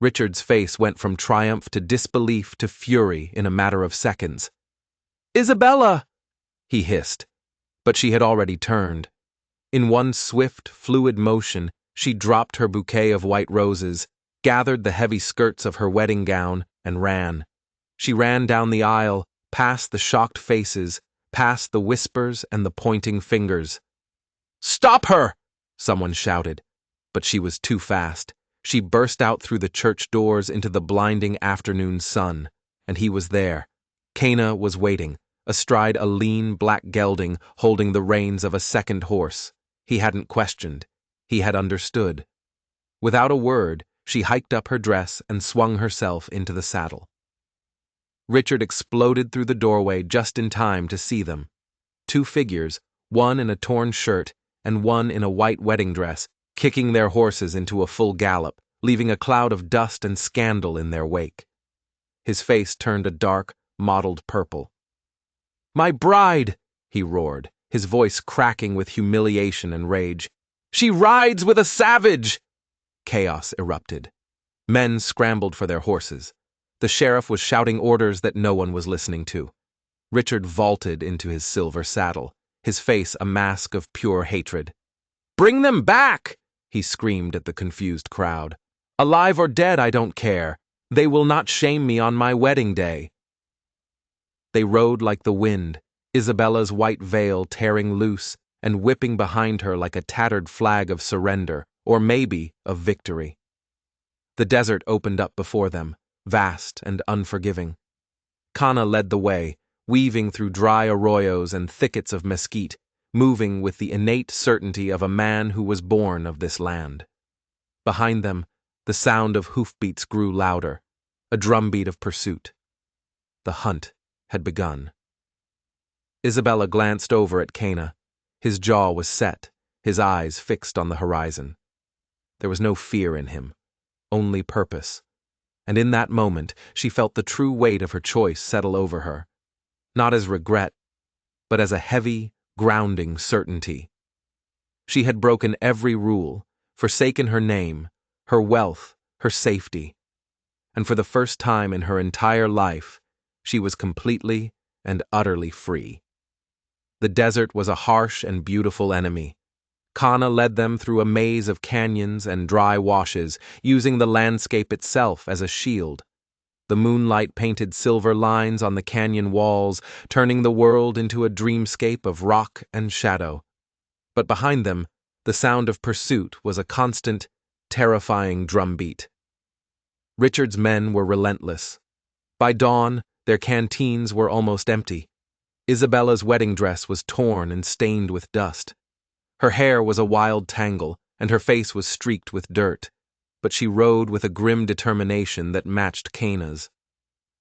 Richard's face went from triumph to disbelief to fury in a matter of seconds. "Isabella!" he hissed, but she had already turned. In one swift, fluid motion, she dropped her bouquet of white roses, gathered the heavy skirts of her wedding gown, and ran. She ran down the aisle, past the shocked faces, past the whispers and the pointing fingers. "Stop her!" someone shouted, but she was too fast. She burst out through the church doors into the blinding afternoon sun, and he was there. Cana was waiting, astride a lean black gelding holding the reins of a second horse. He hadn't questioned. He had understood. Without a word, she hiked up her dress and swung herself into the saddle. Richard exploded through the doorway just in time to see them. Two figures, one in a torn shirt and one in a white wedding dress, kicking their horses into a full gallop, leaving a cloud of dust and scandal in their wake. His face turned a dark, mottled purple. "My bride!" he roared, his voice cracking with humiliation and rage. "She rides with a savage!" Chaos erupted. Men scrambled for their horses. The sheriff was shouting orders that no one was listening to. Richard vaulted into his silver saddle, his face a mask of pure hatred. "Bring them back!" he screamed at the confused crowd. "Alive or dead, I don't care. They will not shame me on my wedding day." They rode like the wind, Isabella's white veil tearing loose and whipping behind her like a tattered flag of surrender, or maybe of victory. The desert opened up before them, vast and unforgiving. Cana led the way, weaving through dry arroyos and thickets of mesquite, moving with the innate certainty of a man who was born of this land. Behind them, the sound of hoofbeats grew louder, a drumbeat of pursuit. The hunt had begun. Isabella glanced over at Cana. His jaw was set, his eyes fixed on the horizon. There was no fear in him, only purpose. And in that moment, she felt the true weight of her choice settle over her, not as regret, but as a heavy, grounding certainty. She had broken every rule, forsaken her name, her wealth, her safety, and for the first time in her entire life, she was completely and utterly free. The desert was a harsh and beautiful enemy. Cana led them through a maze of canyons and dry washes, using the landscape itself as a shield. The moonlight painted silver lines on the canyon walls, turning the world into a dreamscape of rock and shadow. But behind them, the sound of pursuit was a constant, terrifying drumbeat. Richard's men were relentless. By dawn, their canteens were almost empty. Isabella's wedding dress was torn and stained with dust. Her hair was a wild tangle, and her face was streaked with dirt, but she rode with a grim determination that matched Cana's.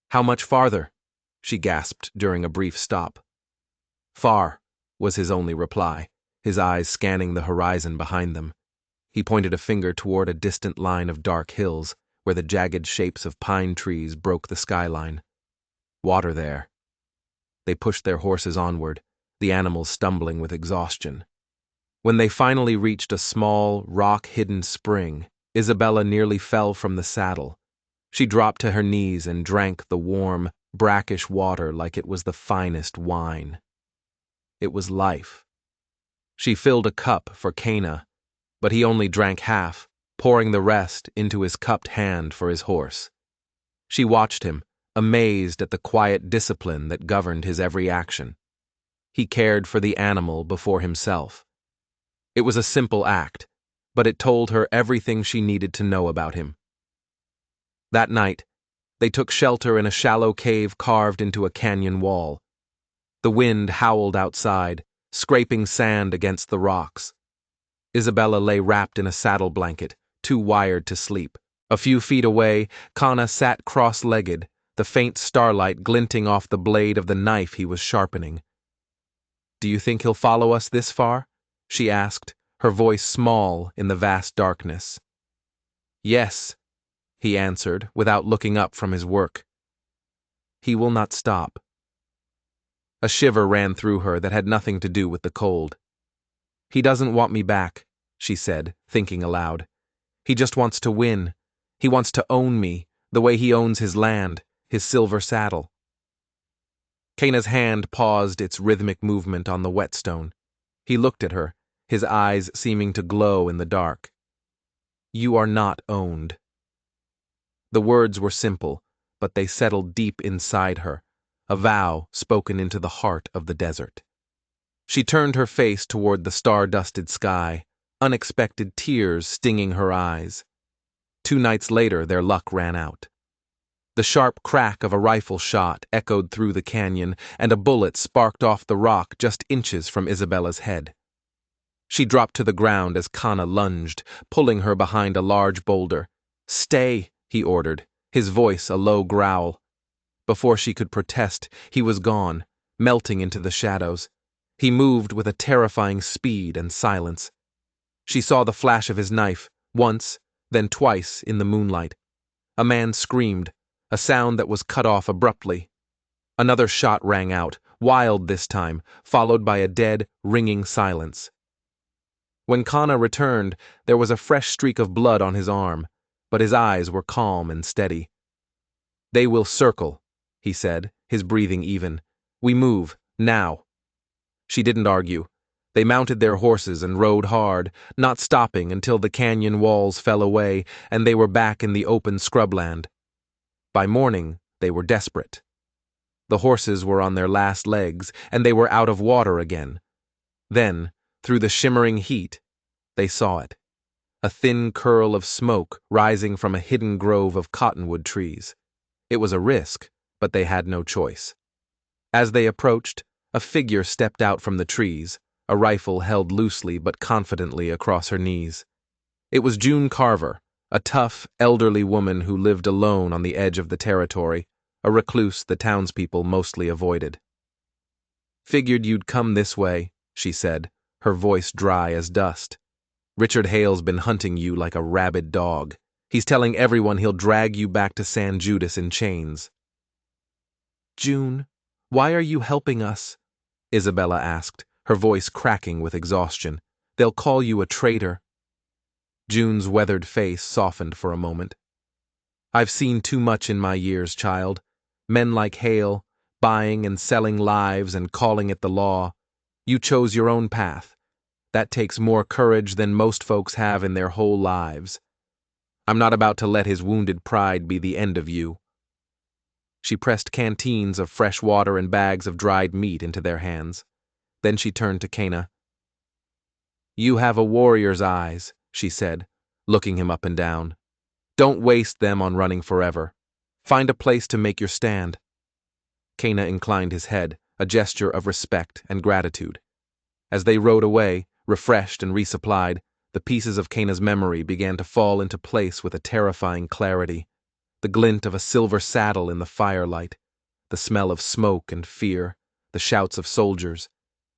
"How much farther?" she gasped during a brief stop. "Far," was his only reply, his eyes scanning the horizon behind them. He pointed a finger toward a distant line of dark hills, where the jagged shapes of pine trees broke the skyline. "Water there." They pushed their horses onward, the animals stumbling with exhaustion. When they finally reached a small, rock-hidden spring, Isabella nearly fell from the saddle. She dropped to her knees and drank the warm, brackish water like it was the finest wine. It was life. She filled a cup for Cana, but he only drank half, pouring the rest into his cupped hand for his horse. She watched him, amazed at the quiet discipline that governed his every action. He cared for the animal before himself. It was a simple act, but it told her everything she needed to know about him. That night, they took shelter in a shallow cave carved into a canyon wall. The wind howled outside, scraping sand against the rocks. Isabella lay wrapped in a saddle blanket, too wired to sleep. A few feet away, Kana sat cross-legged, the faint starlight glinting off the blade of the knife he was sharpening. "Do you think he'll follow us this far?" she asked, her voice small in the vast darkness. "Yes," he answered, without looking up from his work. "He will not stop." A shiver ran through her that had nothing to do with the cold. "He doesn't want me back," she said, thinking aloud. "He just wants to win. He wants to own me, the way he owns his land, his silver saddle." Cana's hand paused its rhythmic movement on the whetstone. He looked at her, his eyes seeming to glow in the dark. "You are not owned." The words were simple, but they settled deep inside her, a vow spoken into the heart of the desert. She turned her face toward the star-dusted sky, unexpected tears stinging her eyes. 2 nights later, their luck ran out. The sharp crack of a rifle shot echoed through the canyon, and a bullet sparked off the rock just inches from Isabella's head. She dropped to the ground as Kana lunged, pulling her behind a large boulder. "Stay," he ordered, his voice a low growl. Before she could protest, he was gone, melting into the shadows. He moved with a terrifying speed and silence. She saw the flash of his knife, once, then twice in the moonlight. A man screamed, a sound that was cut off abruptly. Another shot rang out, wild this time, followed by a dead, ringing silence. When Kana returned, there was a fresh streak of blood on his arm, but his eyes were calm and steady. "They will circle," he said, his breathing even. "We move, now." She didn't argue. They mounted their horses and rode hard, not stopping until the canyon walls fell away and they were back in the open scrubland. By morning, they were desperate. The horses were on their last legs, and they were out of water again. Then, through the shimmering heat, they saw it. A thin curl of smoke rising from a hidden grove of cottonwood trees. It was a risk, but they had no choice. As they approached, a figure stepped out from the trees, a rifle held loosely but confidently across her knees. It was June Carver, a tough, elderly woman who lived alone on the edge of the territory, a recluse the townspeople mostly avoided. "Figured you'd come this way," she said, her voice dry as dust. "Richard Hale's been hunting you like a rabid dog. He's telling everyone he'll drag you back to San Judas in chains." "June, why are you helping us?" Isabella asked, her voice cracking with exhaustion. "They'll call you a traitor." June's weathered face softened for a moment. "I've seen too much in my years, child. Men like Hale, buying and selling lives and calling it the law. You chose your own path. That takes more courage than most folks have in their whole lives. I'm not about to let his wounded pride be the end of you." She pressed canteens of fresh water and bags of dried meat into their hands. Then she turned to Cana. "You have a warrior's eyes," she said, looking him up and down. "Don't waste them on running forever. Find a place to make your stand." Cana inclined his head, a gesture of respect and gratitude. As they rode away, refreshed and resupplied, the pieces of Cana's memory began to fall into place with a terrifying clarity. The glint of a silver saddle in the firelight, the smell of smoke and fear, the shouts of soldiers.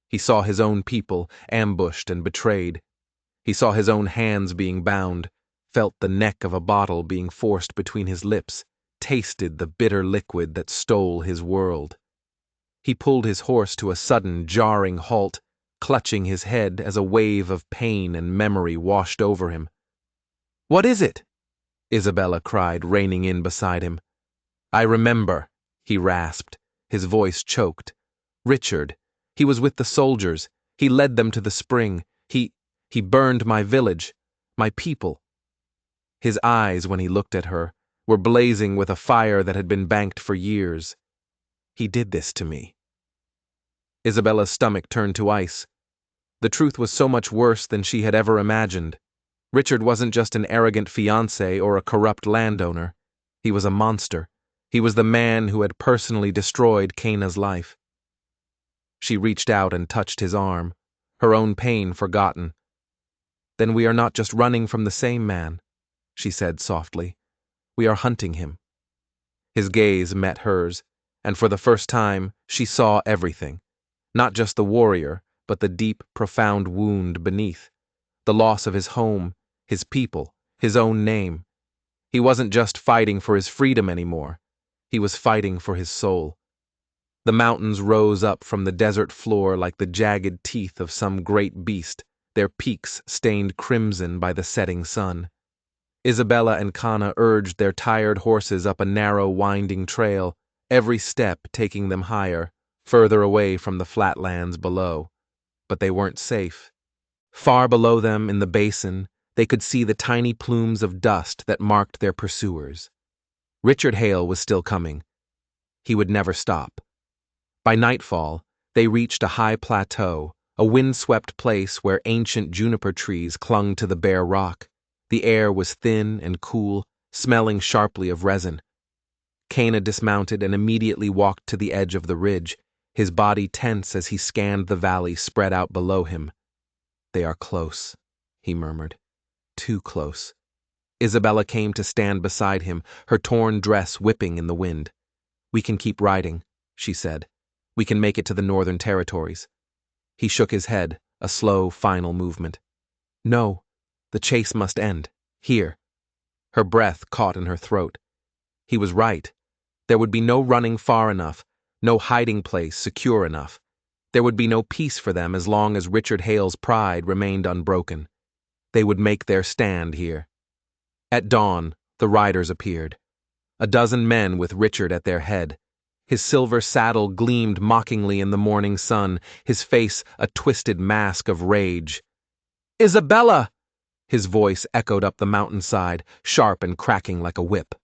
He saw his own people ambushed and betrayed. He saw his own hands being bound, felt the neck of a bottle being forced between his lips, tasted the bitter liquid that stole his world. He pulled his horse to a sudden, jarring halt, clutching his head as a wave of pain and memory washed over him. "What is it?" Isabella cried, reining in beside him. "I remember," he rasped, his voice choked. Richard. He was with the soldiers. He led them to the spring. He burned my village, my people. His eyes, when he looked at her, were blazing with a fire that had been banked for years. He did this to me. Isabella's stomach turned to ice. The truth was so much worse than she had ever imagined. Richard wasn't just an arrogant fiancé or a corrupt landowner. He was a monster. He was the man who had personally destroyed Cana's life. She reached out and touched his arm, her own pain forgotten. "Then we are not just running from the same man," she said softly. "We are hunting him." His gaze met hers, and for the first time she saw everything. Not just the warrior, but the deep, profound wound beneath. The loss of his home, his people, his own name. He wasn't just fighting for his freedom anymore. He was fighting for his soul. The mountains rose up from the desert floor like the jagged teeth of some great beast, their peaks stained crimson by the setting sun. Isabella and Cana urged their tired horses up a narrow, winding trail, every step taking them higher, further away from the flatlands below. But they weren't safe. Far below them in the basin, they could see the tiny plumes of dust that marked their pursuers. Richard Hale was still coming. He would never stop. By nightfall, they reached a high plateau, a windswept place where ancient juniper trees clung to the bare rock. The air was thin and cool, smelling sharply of resin. Cana dismounted and immediately walked to the edge of the ridge, his body tense as he scanned the valley spread out below him. "They are close," he murmured. "Too close." Isabella came to stand beside him, her torn dress whipping in the wind. "We can keep riding," she said. "We can make it to the Northern Territories." He shook his head, a slow, final movement. "No, the chase must end. Here." Her breath caught in her throat. He was right. There would be no running far enough, no hiding place secure enough. There would be no peace for them as long as Richard Hale's pride remained unbroken. They would make their stand here. At dawn, the riders appeared. A dozen men with Richard at their head. His silver saddle gleamed mockingly in the morning sun, his face a twisted mask of rage. "Isabella!" His voice echoed up the mountainside, sharp and cracking like a whip.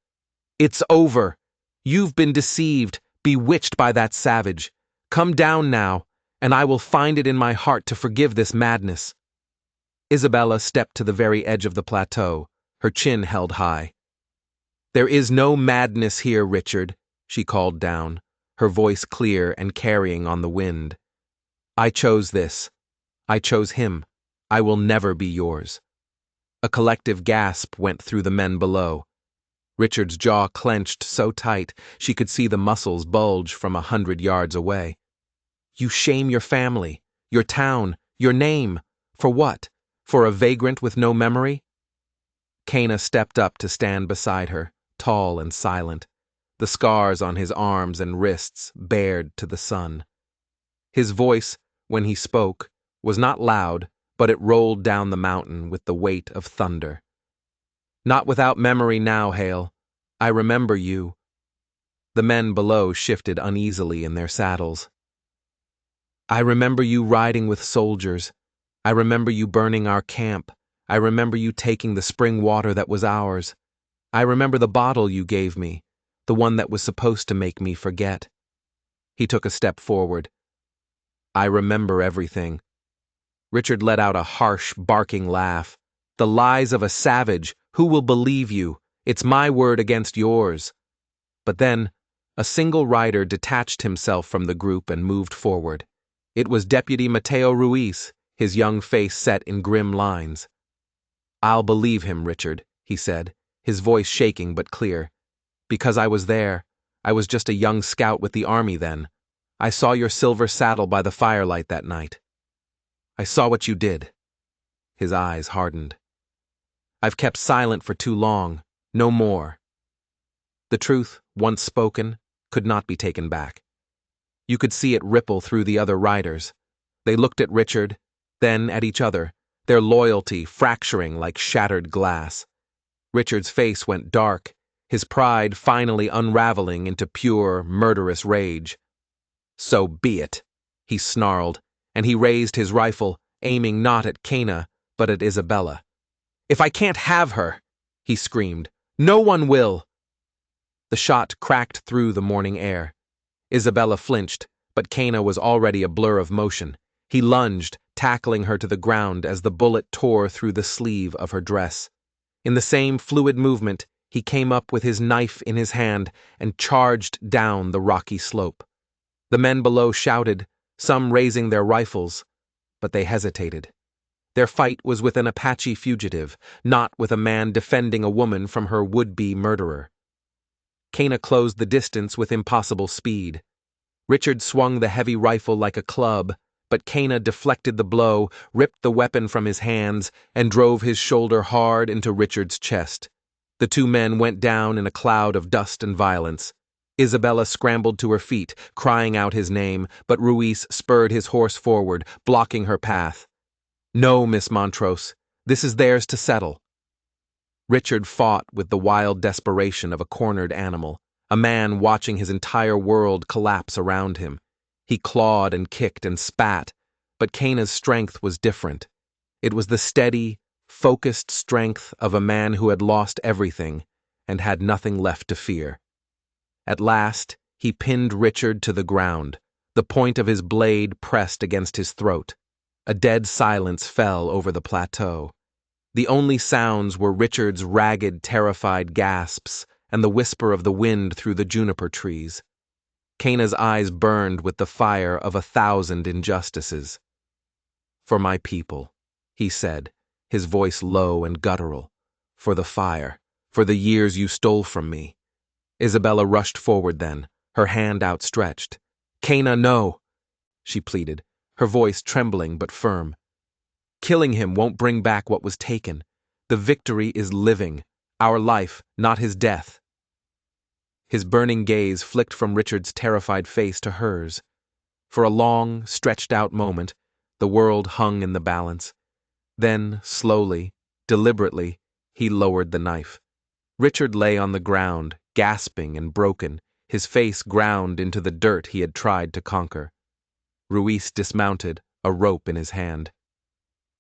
"It's over. You've been deceived, bewitched by that savage. Come down now, and I will find it in my heart to forgive this madness." Isabella stepped to the very edge of the plateau, her chin held high. "There is no madness here, Richard," she called down, her voice clear and carrying on the wind. "I chose this. I chose him. I will never be yours." A collective gasp went through the men below. Richard's jaw clenched so tight she could see the muscles bulge from 100 yards away. "You shame your family, your town, your name. For what? For a vagrant with no memory?" Cana stepped up to stand beside her, tall and silent, the scars on his arms and wrists bared to the sun. His voice, when he spoke, was not loud, but it rolled down the mountain with the weight of thunder. "Not without memory now, Hale. I remember you." The men below shifted uneasily in their saddles. "I remember you riding with soldiers. I remember you burning our camp. I remember you taking the spring water that was ours. I remember the bottle you gave me, the one that was supposed to make me forget." He took a step forward. "I remember everything." Richard let out a harsh, barking laugh. "The lies of a savage. Who will believe you? It's my word against yours." But then, a single rider detached himself from the group and moved forward. It was Deputy Mateo Ruiz, his young face set in grim lines. "I'll believe him, Richard," he said, his voice shaking but clear. "Because I was there. I was just a young scout with the army then. I saw your silver saddle by the firelight that night. I saw what you did." His eyes hardened. "I've kept silent for too long. No more." The truth, once spoken, could not be taken back. You could see it ripple through the other riders. They looked at Richard, then at each other, their loyalty fracturing like shattered glass. Richard's face went dark, his pride finally unraveling into pure, murderous rage. "So be it," he snarled, and he raised his rifle, aiming not at Cana, but at Isabella. "If I can't have her," he screamed, "no one will." The shot cracked through the morning air. Isabella flinched, but Cana was already a blur of motion. He lunged, tackling her to the ground as the bullet tore through the sleeve of her dress. In the same fluid movement, he came up with his knife in his hand and charged down the rocky slope. The men below shouted, some raising their rifles, but they hesitated. Their fight was with an Apache fugitive, not with a man defending a woman from her would-be murderer. Cana closed the distance with impossible speed. Richard swung the heavy rifle like a club, but Cana deflected the blow, ripped the weapon from his hands, and drove his shoulder hard into Richard's chest. The two men went down in a cloud of dust and violence. Isabella scrambled to her feet, crying out his name, but Ruiz spurred his horse forward, blocking her path. "No, Miss Montrose, this is theirs to settle." Richard fought with the wild desperation of a cornered animal, a man watching his entire world collapse around him. He clawed and kicked and spat, but Cana's strength was different. It was the steady, focused strength of a man who had lost everything and had nothing left to fear. At last, he pinned Richard to the ground, the point of his blade pressed against his throat. A dead silence fell over the plateau. The only sounds were Richard's ragged, terrified gasps and the whisper of the wind through the juniper trees. Cana's eyes burned with the fire of 1,000 injustices. "For my people," he said, his voice low and guttural. "For the fire, for the years you stole from me." Isabella rushed forward then, her hand outstretched. "Cana, no," she pleaded, her voice trembling but firm. "Killing him won't bring back what was taken. The victory is living, our life, not his death." His burning gaze flicked from Richard's terrified face to hers. For a long, stretched-out moment, the world hung in the balance. Then, slowly, deliberately, he lowered the knife. Richard lay on the ground, gasping and broken, his face ground into the dirt he had tried to conquer. Ruiz dismounted, a rope in his hand.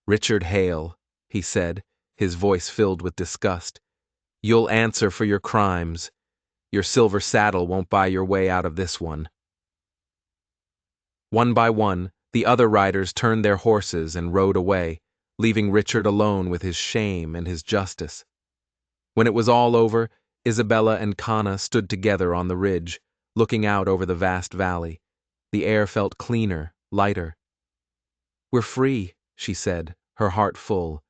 "Richard Hale," he said, his voice filled with disgust, "you'll answer for your crimes. Your silver saddle won't buy your way out of this one." One by one, the other riders turned their horses and rode away, leaving Richard alone with his shame and his justice. When it was all over, Isabella and Cana stood together on the ridge, looking out over the vast valley. The air felt cleaner, lighter. "We're free," she said, her heart full.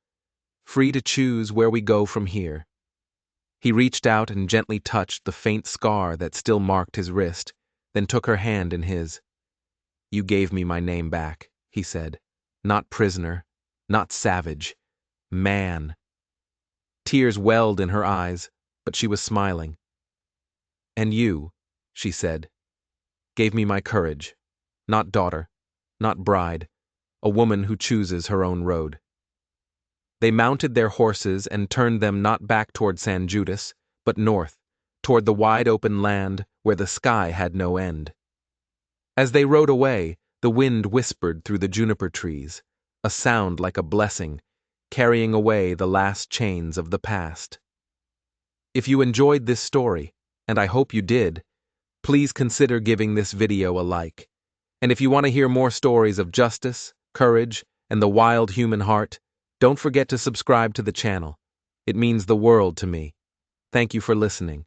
"Free to choose where we go from here." He reached out and gently touched the faint scar that still marked his wrist, then took her hand in his. "You gave me my name back," he said. "Not prisoner, not savage. Man." Tears welled in her eyes, but she was smiling. "And you," she said, "gave me my courage. Not daughter, not bride, a woman who chooses her own road." They mounted their horses and turned them not back toward San Judas, but north, toward the wide-open land where the sky had no end. As they rode away, the wind whispered through the juniper trees, a sound like a blessing, carrying away the last chains of the past. If you enjoyed this story, and I hope you did, please consider giving this video a like. And if you want to hear more stories of justice, courage, and the wild human heart, don't forget to subscribe to the channel. It means the world to me. Thank you for listening.